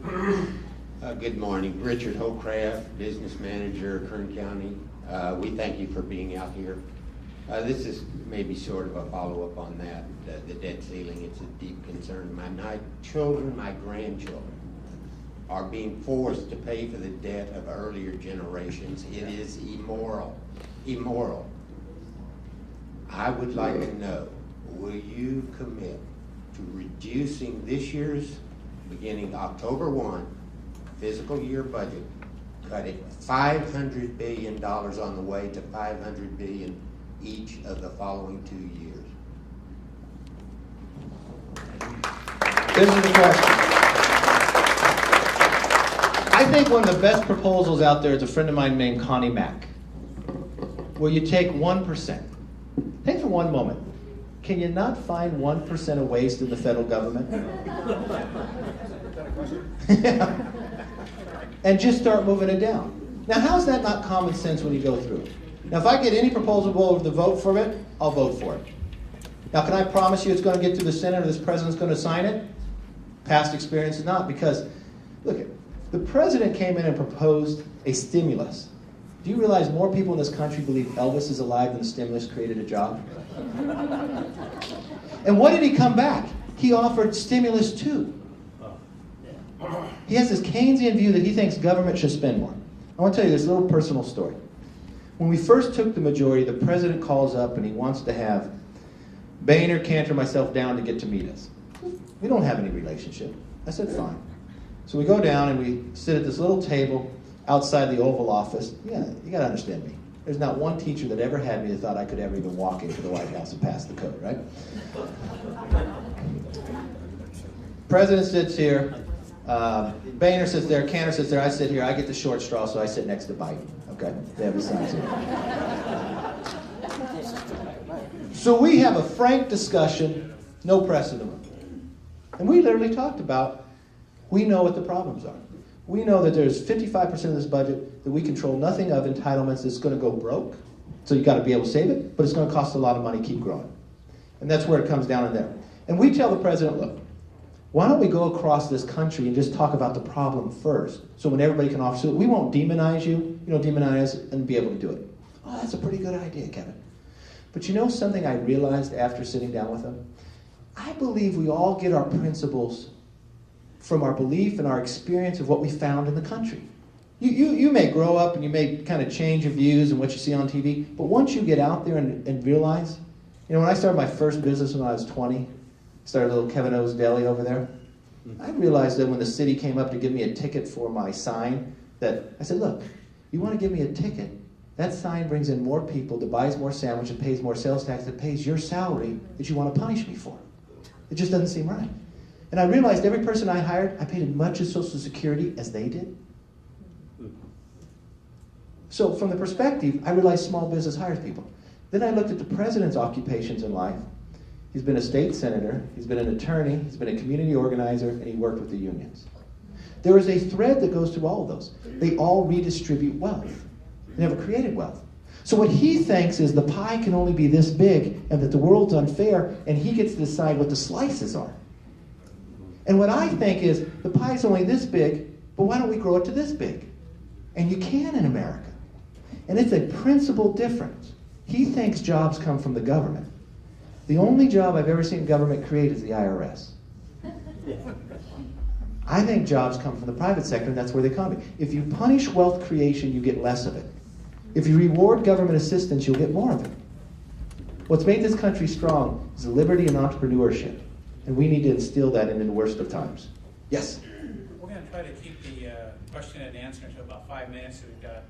Good morning. Richard Holcraft, Business Manager, Kern County. We thank you for being out here. This is maybe sort of a follow-up on that, the debt ceiling. It's a deep concern. My children, my grandchildren are being forced to pay for the debt of earlier generations. It is immoral. Immoral. I would like to know, will you commit to reducing this year's, beginning October 1, fiscal year budget, cutting $500 billion on the way to $500 billion each of the following 2 years? This is the question. I think one of the best proposals out there is a friend of mine named Connie Mack, where you take 1%. Think for one moment. Can you not find 1% of waste in the federal government? Yeah. And just start moving it down. Now, how's that not common sense when you go through it? Now, if I get any proposal to vote for it, I'll vote for it. Now, can I promise you it's going to get to the Senate or this president's going to sign it? Past experience is not, because, look, the president came in and proposed a stimulus. Do you realize more people in this country believe Elvis is alive than the stimulus created a job? And what did he come back? He offered stimulus 2. He has this Keynesian view that he thinks government should spend more. I want to tell you this little personal story. When we first took the majority, the president calls up and he wants to have Boehner, Cantor, myself down to get to meet us. We don't have any relationship. I said, fine. So we go down and we sit at this little table outside the Oval Office. Yeah, you got to understand me. There's not one teacher that ever had me that thought I could ever even walk into the White House and pass the code, right? President sits here. Boehner sits there. Cantor sits there. I sit here. I get the short straw, so I sit next to Biden. Okay? They have the signs here. So we have a frank discussion, no precedent. And we literally talked about, we know what the problems are. We know that there's 55% of this budget that we control nothing of, entitlements, that's going to go broke. So you've got to be able to save it, but it's going to cost a lot of money to keep growing. And that's where it comes down in there. And we tell the president, look, why don't we go across this country and just talk about the problem first? So when everybody can offer, so we won't demonize you, demonize us and be able to do it. Oh, that's a pretty good idea, Kevin. But you know something I realized after sitting down with him? I believe we all get our principles from our belief and our experience of what we found in the country. You may grow up and you may kind of change your views and what you see on TV, but once you get out there and realize, when I started my first business when I was 20, started a little Kevin O's Deli over there, I realized that when the city came up to give me a ticket for my sign, that I said, look, you want to give me a ticket, that sign brings in more people, that buys more sandwich, that pays more sales tax, that pays your salary that you want to punish me for. It just doesn't seem right. And I realized every person I hired, I paid as much as Social Security as they did. So from the perspective, I realized small business hires people. Then I looked at the president's occupations in life. He's been a state senator, he's been an attorney, he's been a community organizer, and he worked with the unions. There is a thread that goes through all of those. They all redistribute wealth. They never created wealth. So what he thinks is the pie can only be this big and that the world's unfair and he gets to decide what the slices are. And what I think is the pie's only this big, but why don't we grow it to this big? And you can in America. And it's a principal difference. He thinks jobs come from the government. The only job I've ever seen government create is the IRS. I think jobs come from the private sector, and that's where they come. If you punish wealth creation, you get less of it. If you reward government assistance, you'll get more of it. What's made this country strong is liberty and entrepreneurship, and we need to instill that in the worst of times. Yes? We're going to try to keep the question and answer to about 5 minutes. So we've got